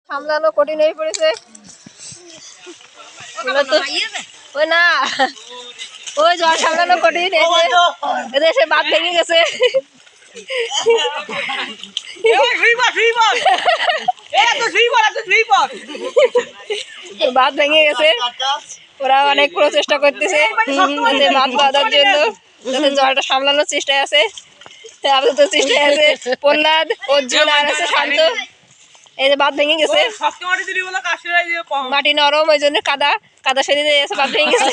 সামলানো কঠিন হয়ে পড়েছে। ওই না, ওই জল সামলানো কঠিন। এদের সে বাঁধ ভেঙে গেছে। বাঁধ ভেঙে গেছে। ওরা অনেক প্রচেষ্টা করতেছে বাঁধ বাঁধার জন্য, যাতে জলটা সামলানোর চেষ্টায় আছে। আপাতত চেষ্টায় আছে প্রহ্লাদ, অর্জুন আর আছে শান্ত। এই যে বাঁধ ভেঙে গেছে, মাটি নরম, ওই জন্য কাদা কাদা সরিয়ে দিয়ে গেছে, বাঁধ ভেঙে গেছে।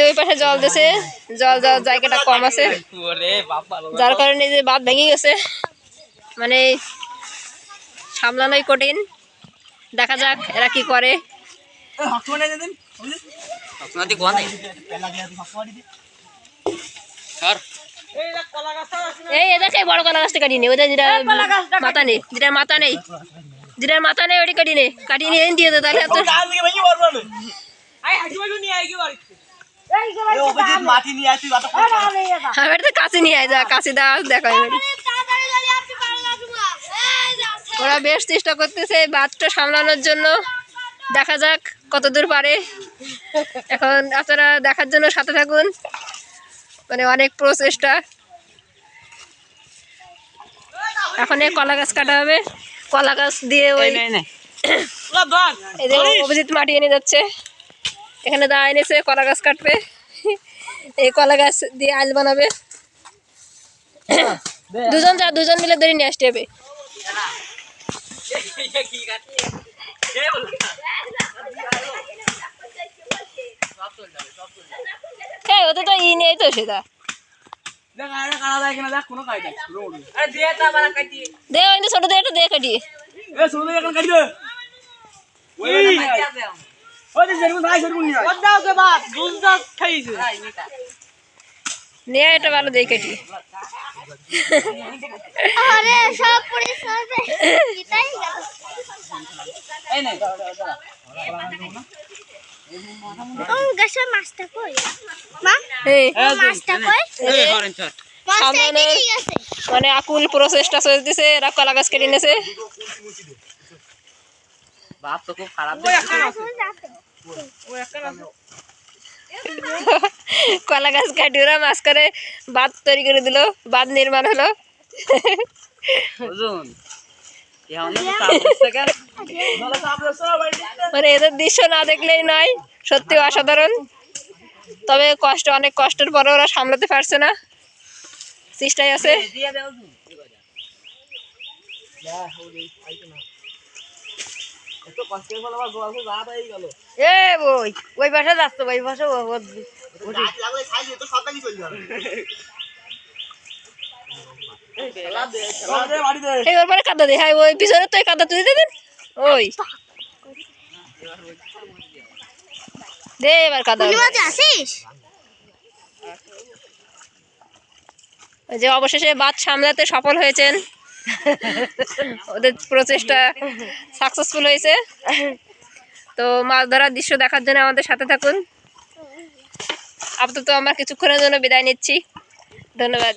ওই পাশে জল দিছে, জল যাওয়ার জায়গাটা কম আছে, যার কারণে যে বাঁধ ভেঙে গেছে। মানে সামলানোই কঠিন। দেখা যাক এরা কি করে। এই এদেরকে বড় কলা গাছটা কাটিয়ে নে, ওদের যেটা মাথা নেই, যেটার মাথা নেই, যেটার মাথা নেই ওটি কাটিয়ে নে, কাটিয়ে নিয়ে দিয়ে দে। তাহলে আমার তো কাছে নিয়ে আয়, যা কাছে দা দেখা। ওরা বেশ চেষ্টা করতেছে বাঁধটা সামলানোর জন্য। দেখা যাক কতদূর পারে। এখন আপনারা দেখার জন্য সাথে থাকুন। মানে অনেক প্রচেষ্টা। এখন এই কলা গাছ কাটা হবে, কলা গাছ দিয়ে ওই অভিজিৎ মাটি এনে যাচ্ছে, এখানে দা এনেছে, কলা গাছ কাটবে। এই কলা গাছ দিয়ে আইল বানাবে। দুজন মিলে ধরে নিয়ে আসতে হবে। ওতে তো ই নেই তো, সেটা দে ছোট দে, একটু দে কাটিয়ে নিয়ে, এটা ভালো দিয়ে কাটিয়ে। মানে আকুল প্রচেষ্টা চলতেছে, এরা কলা গাছ কেটে নিয়েছে। কলা গাছ কাটিয়ে ওরা মাছ করে বাঁধ তৈরি করে দিল, বাঁধ নির্মাণ হলো। মানে এদের দৃশ্য না দেখলেই নয়, সত্যি অসাধারণ। তবে অনেক কষ্টের পরে ওরা সামলাতে পারছে না, চেষ্টায় আছে। ওই পাশে যাচ্ছে, ওই পাশে কাদা দে। হ্যাঁ, ওই পিছনে তো কাদা তুলে দেবেন। ওই দে এবার কাদা। যে অবশেষে বাঁধ সামলাতে সফল হয়েছেন, ওদের প্রচেষ্টা সাকসেসফুল হয়েছে। তো মাছ ধরার দৃশ্য দেখার জন্য আমাদের সাথে থাকুন। আপাতত আমরা কিছুক্ষণের জন্য বিদায় নিচ্ছি। ধন্যবাদ।